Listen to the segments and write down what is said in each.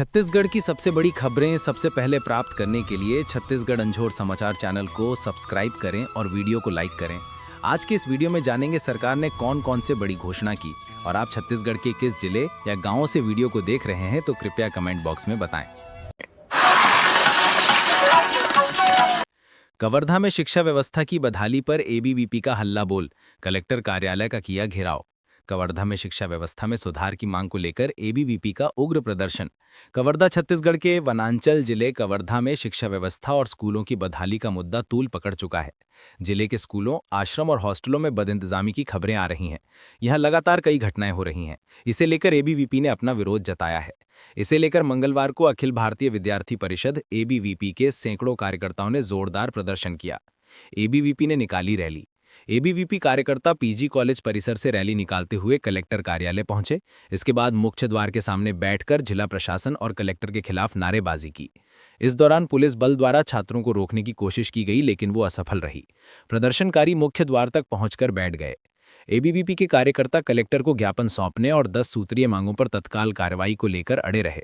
छत्तीसगढ़ की सबसे बड़ी खबरें सबसे पहले प्राप्त करने के लिए छत्तीसगढ़ अंजोर समाचार चैनल को सब्सक्राइब करें और वीडियो को लाइक करें। आज के इस वीडियो में जानेंगे सरकार ने कौन कौन से बड़ी घोषणा की और आप छत्तीसगढ़ के किस जिले या गांव से वीडियो को देख रहे हैं तो कृपया कमेंट बॉक्स में बताएं। कवर्धा में शिक्षा व्यवस्था की बदहाली पर एबीवीपी का हल्ला बोल, कलेक्टर कार्यालय का किया घेराव। कवर्धा में शिक्षा व्यवस्था में सुधार की मांग को लेकर एबीवीपी का उग्र प्रदर्शन। कवर्धा छत्तीसगढ़ के वनांचल जिले कवर्धा में शिक्षा व्यवस्था और स्कूलों की बदहाली का मुद्दा तूल पकड़ चुका है। जिले के स्कूलों, आश्रम और हॉस्टलों में बदइंतजामी की खबरें आ रही हैं। यहां लगातार कई घटनाएं हो रही हैं। इसे लेकर एबीवीपी ने अपना विरोध जताया है। इसे लेकर मंगलवार को अखिल भारतीय विद्यार्थी परिषद एबीवीपी के सैकड़ों कार्यकर्ताओं ने जोरदार प्रदर्शन किया। एबीवीपी ने निकाली रैली। एबीवीपी कार्यकर्ता पीजी कॉलेज परिसर से रैली निकालते हुए कलेक्टर कार्यालय पहुंचे। इसके बाद मुख्य द्वार के सामने बैठकर जिला प्रशासन और कलेक्टर के खिलाफ नारेबाजी की। इस दौरान पुलिस बल द्वारा छात्रों को रोकने की कोशिश की गई, लेकिन वो असफल रही। प्रदर्शनकारी मुख्य द्वार तक पहुंचकर बैठ गए। एबीवीपी के कार्यकर्ता कलेक्टर को ज्ञापन सौंपने और 10 सूत्रीय मांगों पर तत्काल कार्रवाई को लेकर अड़े रहे।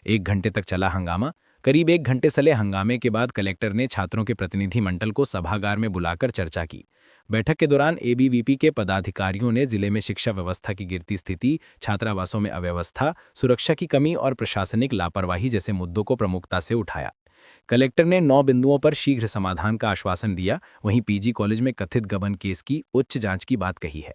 1 घंटे तक चला हंगामा। करीब 1 घंटे चले हंगामे के बाद कलेक्टर ने छात्रों के प्रतिनिधि मंडल को सभागार में बुलाकर चर्चा की। बैठक के दौरान एबीवीपी के पदाधिकारियों ने जिले में शिक्षा व्यवस्था की गिरती स्थिति, छात्रावासों में अव्यवस्था, सुरक्षा की कमी और प्रशासनिक लापरवाही जैसे मुद्दों को प्रमुखता से उठाया। कलेक्टर ने 9 बिंदुओं पर शीघ्र समाधान का आश्वासन दिया। वहीं पीजी कॉलेज में कथित गबन केस की उच्च जांच की बात कही है।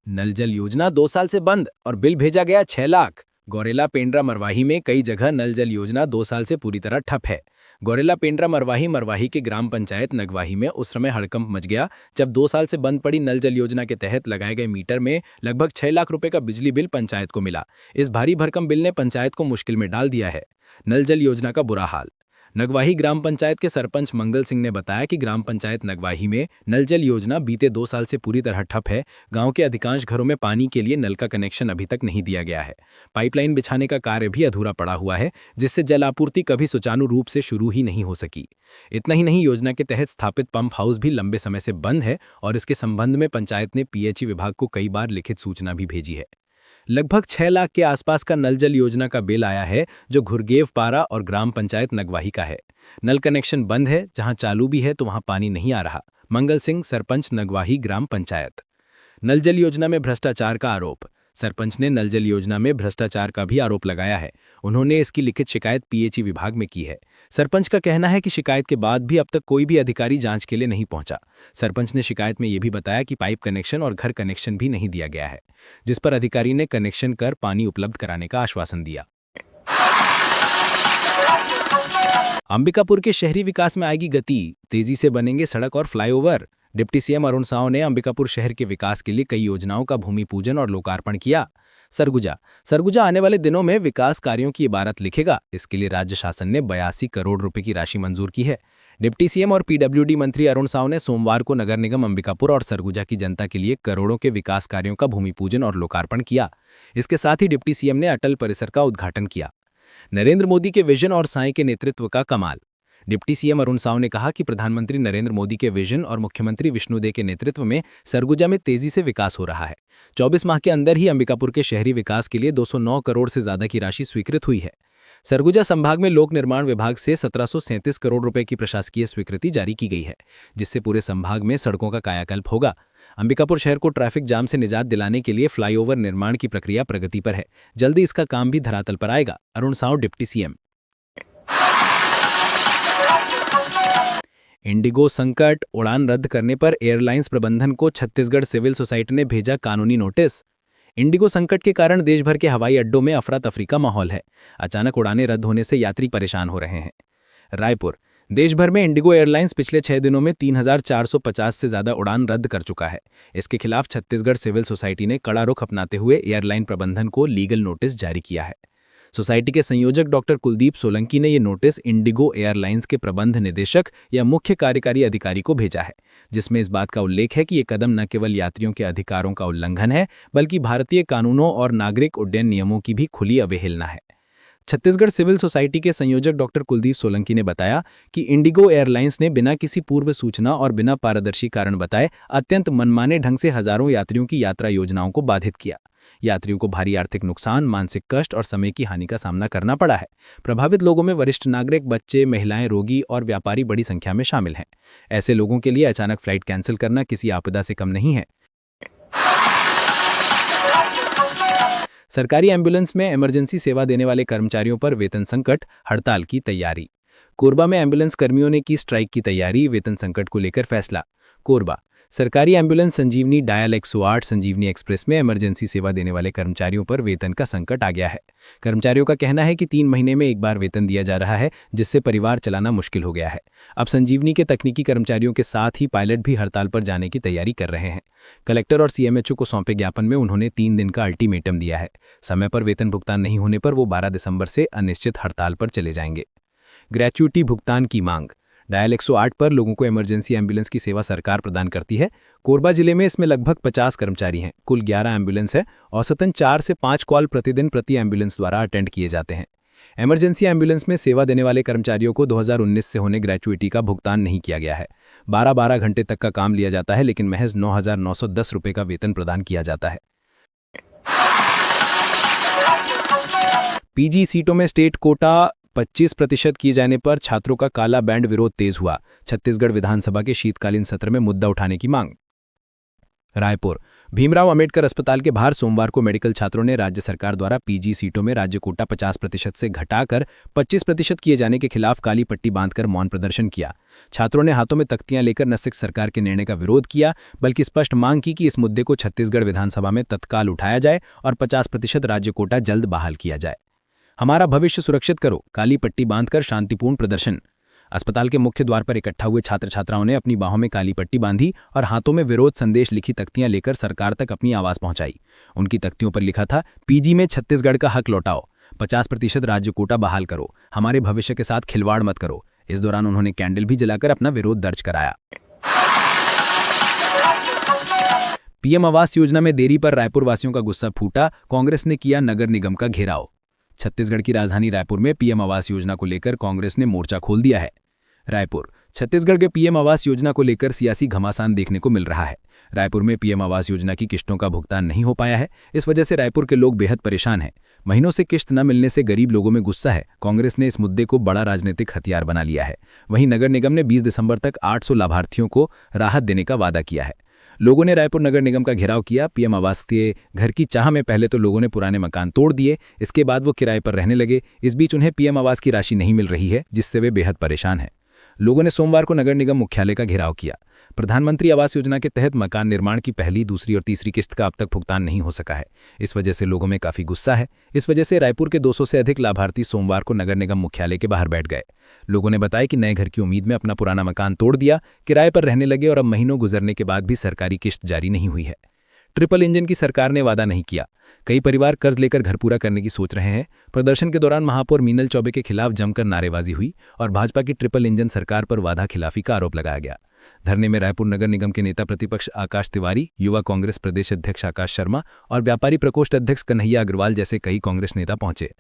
नल जल योजना 2 साल से बंद और बिल भेजा गया 6 लाख। गौरेला पेंड्रा मरवाही में कई जगह नल जल योजना 2 साल से पूरी तरह ठप है। गौरेला पेंड्रा मरवाही के ग्राम पंचायत नगवाही में उस समय हड़कंप मच गया जब 2 साल से बंद पड़ी नल जल योजना के तहत लगाए गए मीटर में लगभग 6 लाख रुपए का बिजली बिल पंचायत को मिला। इस भारी भरकम बिल ने पंचायत को मुश्किल में डाल दिया है। नल जल योजना का बुरा हाल। नगवाही ग्राम पंचायत के सरपंच मंगल सिंह ने बताया कि ग्राम पंचायत नगवाही में नल जल योजना बीते 2 साल से पूरी तरह ठप है। गांव के अधिकांश घरों में पानी के लिए नल का कनेक्शन अभी तक नहीं दिया गया है। पाइपलाइन बिछाने का कार्य भी अधूरा पड़ा हुआ है, जिससे जल आपूर्ति कभी सुचारू रूप से शुरू ही नहीं हो सकी। इतना ही नहीं, योजना के तहत स्थापित पंप हाउस भी लंबे समय से बंद है और इसके संबंध में पंचायत ने पीएचई विभाग को कई बार लिखित सूचना भी भेजी है। लगभग 6 लाख के आसपास का नल जल योजना का बिल आया है, जो घुरगेव पारा और ग्राम पंचायत नगवाही का है। नल कनेक्शन बंद है, जहां चालू भी है तो वहां पानी नहीं आ रहा। मंगल सिंह, सरपंच नगवाही ग्राम पंचायत। नल जल योजना में भ्रष्टाचार का आरोप। सरपंच ने नल जल योजना में भ्रष्टाचार का भी आरोप लगाया है। उन्होंने इसकी लिखित शिकायत पीएचई विभाग में की है। सरपंच का कहना है कि शिकायत के बाद भी अब तक कोई भी अधिकारी जांच के लिए नहीं पहुंचा। सरपंच ने शिकायत में यह भी बताया कि पाइप कनेक्शन और घर कनेक्शन भी नहीं दिया गया है, जिस पर अधिकारी ने कनेक्शन कर पानी उपलब्ध कराने का आश्वासन दिया। अंबिकापुर के शहरी विकास में आएगी गति, तेजी से बनेंगे सड़क और flyover. Deputy CM Arun Sao ने अंबिकापुर शहर के विकास के लिए कई योजनाओं का भूमि पूजन और लोकार्पण किया। सरगुजा आने वाले दिनों में विकास कार्यों की इबारत लिखेगा। इसके लिए राज्य शासन ने 82 करोड़ रुपए की राशि मंजूर की है। डिप्टी सीएम और पीडब्ल्यूडी मंत्री अरुण साव ने सोमवार को नगर निगम अंबिकापुर और सरगुजा की जनता के लिए करोड़ों के विकास कार्यों का भूमि पूजन और लोकार्पण किया। इसके साथ ही डिप्टी सीएम ने अटल परिसर का उद्घाटन किया। नरेंद्र मोदी के विजन और साई के नेतृत्व का कमाल। डिप्टी सीएम अरुण साव ने कहा कि प्रधानमंत्री नरेंद्र मोदी के विजन और मुख्यमंत्री विष्णुदेव के नेतृत्व में सरगुजा में तेजी से विकास हो रहा है। 24 माह के अंदर ही अंबिकापुर के शहरी विकास के लिए 209 करोड़ से ज्यादा की राशि स्वीकृत हुई है। सरगुजा संभाग में लोक निर्माण विभाग से 1737 करोड़ रुपए की प्रशासकीय स्वीकृति जारी की गई है, जिससे पूरे संभाग में सड़कों का कायाकल्प होगा। अंबिकापुर शहर को ट्रैफिक जाम से निजात दिलाने के लिए फ्लाईओवर निर्माण की प्रक्रिया प्रगति पर है। जल्दी इसका काम भी धरातल पर आएगा। Arun Sao, deputy CM. Indigo संकट, उड़ान रद्द करने पर एयरलाइंस प्रबंधन को छत्तीसगढ़ सिविल सोसाइटी ने भेजा कानूनी नोटिस। इंडिगो संकट के कारण देश भर के हवाई अड्डों में अफरा तफरी का माहौल है। अचानक उड़ानें रद्द होने से यात्री परेशान हो रहे हैं। रायपुर, देश भर में इंडिगो एयरलाइंस पिछले 6 दिनों में 3450 से ज्यादा उड़ान रद्द कर चुका है। इसके खिलाफ छत्तीसगढ़ सिविल सोसाइटी ने कड़ा रुख अपनाते हुए एयरलाइन प्रबंधन को लीगल नोटिस जारी किया है। सोसाइटी के संयोजक डॉक्टर कुलदीप सोलंकी ने ये नोटिस इंडिगो एयरलाइंस के प्रबंध निदेशक या मुख्य कार्यकारी अधिकारी को भेजा है, जिसमें इस बात का उल्लेख है कि ये कदम न केवल यात्रियों के अधिकारों का उल्लंघन है, बल्कि भारतीय कानूनों और नागरिक उड्डयन नियमों की भी खुली अवहेलना है। छत्तीसगढ़ सिविल सोसाइटी के संयोजक डॉक्टर कुलदीप सोलंकी ने बताया कि इंडिगो एयरलाइंस ने बिना किसी पूर्व सूचना और बिना पारदर्शी कारण बताए अत्यंत मनमाने ढंग से हजारों यात्रियों की यात्रा योजनाओं को बाधित किया। यात्रियों को भारी आर्थिक नुकसान, मानसिक कष्ट और समय की हानि का सामना करना पड़ा है। प्रभावित लोगों में वरिष्ठ नागरिक, बच्चे, महिलाएं, रोगी और व्यापारी बड़ी संख्या में शामिल हैं। ऐसे लोगों के लिए अचानक फ्लाइट कैंसिल करना किसी आपदा से कम नहीं है। सरकारी एम्बुलेंस में इमरजेंसी सेवा देने वाले कर्मचारियों पर वेतन संकट, हड़ताल की तैयारी। कोरबा में एम्बुलेंस कर्मियों ने की स्ट्राइक की तैयारी, वेतन संकट को लेकर फैसला। कोरबा सरकारी एम्बुलेंस संजीवनी डायल 108 संजीवनी एक्सप्रेस में इमरजेंसी सेवा देने वाले कर्मचारियों पर वेतन का संकट आ गया है। कर्मचारियों का कहना है कि 3 महीने में एक बार वेतन दिया जा रहा है, जिससे परिवार चलाना मुश्किल हो गया है। अब संजीवनी के तकनीकी कर्मचारियों के साथ ही पायलट भी हड़ताल पर जाने की तैयारी कर रहे हैं। कलेक्टर और सीएमएचओ को सौंपे ज्ञापन में उन्होंने 3 दिन का अल्टीमेटम दिया है। समय पर वेतन भुगतान नहीं होने पर वो 12 दिसंबर से अनिश्चित हड़ताल पर चले जाएंगे। ग्रेच्युटी भुगतान की मांग। डायल 108 पर लोगों को इमरजेंसी एम्बुलेंस की सेवा सरकार प्रदान करती है। कोरबा जिले में इसमें लगभग 50 कर्मचारी हैं। कुल 11 एम्बुलेंस है। औसतन 4 से 5 कॉल प्रतिदिन प्रति एम्बुलेंस द्वारा अटेंड किए जाते हैं। इमरजेंसी एम्बुलेंस में सेवा देने वाले कर्मचारियों को 2019 से होने ग्रेच्युटी का भुगतान नहीं किया गया है। 12-12 घंटे तक का काम लिया जाता है, लेकिन महज 9,910 रुपये का वेतन प्रदान किया जाता है। पीजी सीटों में स्टेट कोटा 25% किए जाने पर छात्रों का काला बैंड विरोध तेज हुआ। छत्तीसगढ़ विधानसभा के शीतकालीन सत्र में मुद्दा उठाने की मांग। रायपुर भीमराव अंबेडकर अस्पताल के बाहर सोमवार को मेडिकल छात्रों ने राज्य सरकार द्वारा पीजी सीटों में राज्य कोटा 50% से घटाकर 25% किए जाने के खिलाफ काली पट्टी बांधकर मौन प्रदर्शन किया। छात्रों ने हाथों में तख्तियां लेकर न सिर्फ सरकार के निर्णय का विरोध किया, बल्कि स्पष्ट मांग की कि इस मुद्दे को छत्तीसगढ़ विधानसभा में तत्काल उठाया जाए और 50% राज्य कोटा जल्द बहाल किया जाए। हमारा भविष्य सुरक्षित करो, काली पट्टी बांधकर शांतिपूर्ण प्रदर्शन। अस्पताल के मुख्य द्वार पर इकट्ठा हुए छात्र छात्राओं ने अपनी बाहों में काली पट्टी बांधी और हाथों में विरोध संदेश लिखी तख्तियां लेकर सरकार तक अपनी आवाज पहुंचाई। उनकी तख्तियों पर लिखा था, पीजी में छत्तीसगढ़ का हक लौटाओ, 50% राज्य कोटा बहाल करो, हमारे भविष्य के साथ खिलवाड़ मत करो। इस दौरान उन्होंने कैंडल भी जलाकर अपना विरोध दर्ज कराया। पीएम आवास योजना में देरी पर रायपुर वासियों का गुस्सा फूटा, कांग्रेस ने किया नगर निगम का घेराव। छत्तीसगढ़ की राजधानी रायपुर में पीएम आवास योजना को लेकर कांग्रेस ने मोर्चा खोल दिया है। रायपुर छत्तीसगढ़ के पीएम आवास योजना को लेकर सियासी घमासान देखने को मिल रहा है। रायपुर में पीएम आवास योजना की किश्तों का भुगतान नहीं हो पाया है। इस वजह से रायपुर के लोग बेहद परेशान हैं। महीनों से किश्त न मिलने से गरीब लोगों में गुस्सा है। कांग्रेस ने इस मुद्दे को बड़ा राजनीतिक हथियार बना लिया है। वहीं नगर निगम ने 20 दिसंबर तक 800 लाभार्थियों को राहत देने का वादा किया है। लोगों ने रायपुर नगर निगम का घेराव किया। पीएम आवास के घर की चाह में पहले तो लोगों ने पुराने मकान तोड़ दिए, इसके बाद वो किराए पर रहने लगे। इस बीच उन्हें पीएम आवास की राशि नहीं मिल रही है, जिससे वे बेहद परेशान हैं। लोगों ने सोमवार को नगर निगम मुख्यालय का घेराव किया। प्रधानमंत्री आवास योजना के तहत मकान निर्माण की पहली, दूसरी और तीसरी किस्त का अब तक भुगतान नहीं हो सका है। इस वजह से लोगों में काफी गुस्सा है। इस वजह से रायपुर के 200 से अधिक लाभार्थी सोमवार को नगर निगम मुख्यालय के बाहर बैठ गए। लोगों ने बताया कि नए घर की उम्मीद में अपना पुराना मकान तोड़ दिया, किराए पर रहने लगे और अब महीनों गुजरने के बाद भी सरकारी किस्त जारी नहीं हुई है। ट्रिपल इंजन की सरकार ने वादा नहीं किया। कई परिवार कर्ज लेकर घर पूरा करने की सोच रहे हैं। प्रदर्शन के दौरान महापौर मीनल चौबे के खिलाफ जमकर नारेबाजी हुई और भाजपा की ट्रिपल इंजन सरकार पर वादा खिलाफी का आरोप लगाया गया। धरने में रायपुर नगर निगम के नेता प्रतिपक्ष आकाश तिवारी, युवा कांग्रेस प्रदेश अध्यक्ष आकाश शर्मा और व्यापारी प्रकोष्ठ अध्यक्ष कन्हैया अग्रवाल जैसे कई कांग्रेस नेता पहुंचे।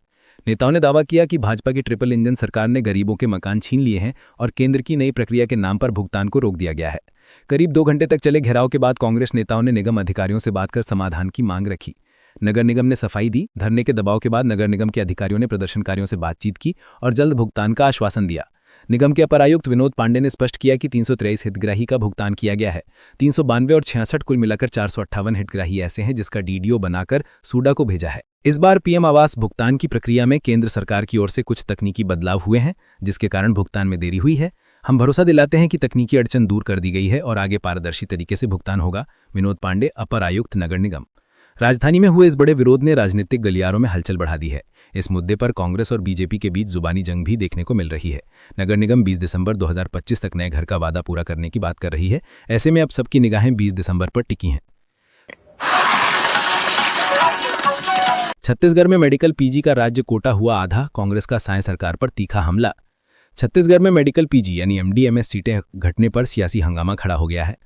नेताओं ने दावा किया कि भाजपा की ट्रिपल इंजन सरकार ने गरीबों के मकान छीन लिए हैं और केंद्र की नई प्रक्रिया के नाम पर भुगतान को रोक दिया गया है। करीब 2 घंटे तक चले घेराव के बाद कांग्रेस नेताओं ने निगम अधिकारियों से बात कर समाधान की मांग रखी। नगर निगम ने सफाई दी। धरने के दबाव के बाद नगर निगम के अधिकारियों ने प्रदर्शनकारियों से बातचीत की और जल्द भुगतान का आश्वासन दिया। निगम के अपर आयुक्त विनोद पांडे ने स्पष्ट किया कि 323 हितग्राही का भुगतान किया गया है। 392 और 66 कुल मिलाकर 458 हितग्राही ऐसे हैं जिसका डीडीओ बनाकर सूडा को भेजा है। इस बार पीएम आवास भुगतान की प्रक्रिया में केंद्र सरकार की ओर से कुछ तकनीकी बदलाव हुए हैं, जिसके कारण भुगतान में देरी हुई है। हम भरोसा दिलाते हैं कि तकनीकी अड़चन दूर कर दी गई है और आगे पारदर्शी तरीके से भुगतान होगा। विनोद पांडे, अपर आयुक्त नगर निगम। राजधानी में हुए इस बड़े विरोध ने राजनीतिक गलियारों में हलचल बढ़ा दी है। इस मुद्दे पर कांग्रेस और बीजेपी के बीच जुबानी जंग भी देखने को मिल रही है। नगर निगम 20 दिसंबर 2025 तक नए घर का वादा पूरा करने की बात कर रही है। ऐसे में अब सबकी निगाहें 20 दिसंबर पर टिकी हैं। छत्तीसगढ़ में मेडिकल पीजी का राज्य कोटा हुआ आधा, कांग्रेस का साय सरकार पर तीखा हमला। छत्तीसगढ़ में मेडिकल पीजी यानी एमडी एमएस सीटें घटने पर सियासी हंगामा खड़ा हो गया है।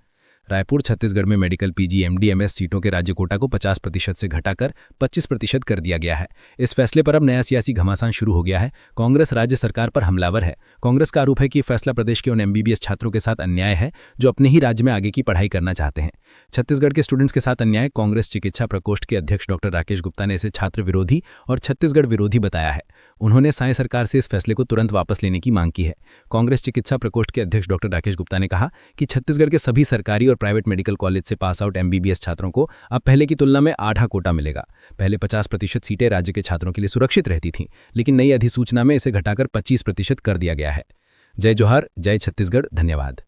रायपुर छत्तीसगढ़ में मेडिकल पीजी एमडी एमएस सीटों के राज्य कोटा को 50% से घटाकर 25% कर दिया गया है। इस फैसले पर अब नया सियासी घमासान शुरू हो गया है। कांग्रेस राज्य सरकार पर हमलावर है। कांग्रेस का आरोप है कि फैसला प्रदेश के उन एमबीबीएस छात्रों के साथ अन्याय है जो अपने ही राज्य में आगे की पढ़ाई करना चाहते हैं। छत्तीसगढ़ के स्टूडेंट्स के साथ अन्याय। कांग्रेस चिकित्सा प्रकोष्ठ के अध्यक्ष डॉक्टर राकेश गुप्ता ने इसे छात्र विरोधी और छत्तीसगढ़ विरोधी बताया है। उन्होंने साय सरकार से इस फैसले को तुरंत वापस लेने की मांग की है। कांग्रेस चिकित्सा प्रकोष्ठ के अध्यक्ष डॉक्टर राकेश गुप्ता ने कहा कि छत्तीसगढ़ के सभी सरकारी और प्राइवेट मेडिकल कॉलेज से पास आउट एमबीबीएस छात्रों को अब पहले की तुलना में आधा कोटा मिलेगा। पहले 50% सीटें राज्य के छात्रों के लिए सुरक्षित रहती थीं, लेकिन नई अधिसूचना में इसे घटाकर 25% कर दिया गया है। जय जोहार, जय छत्तीसगढ़, धन्यवाद।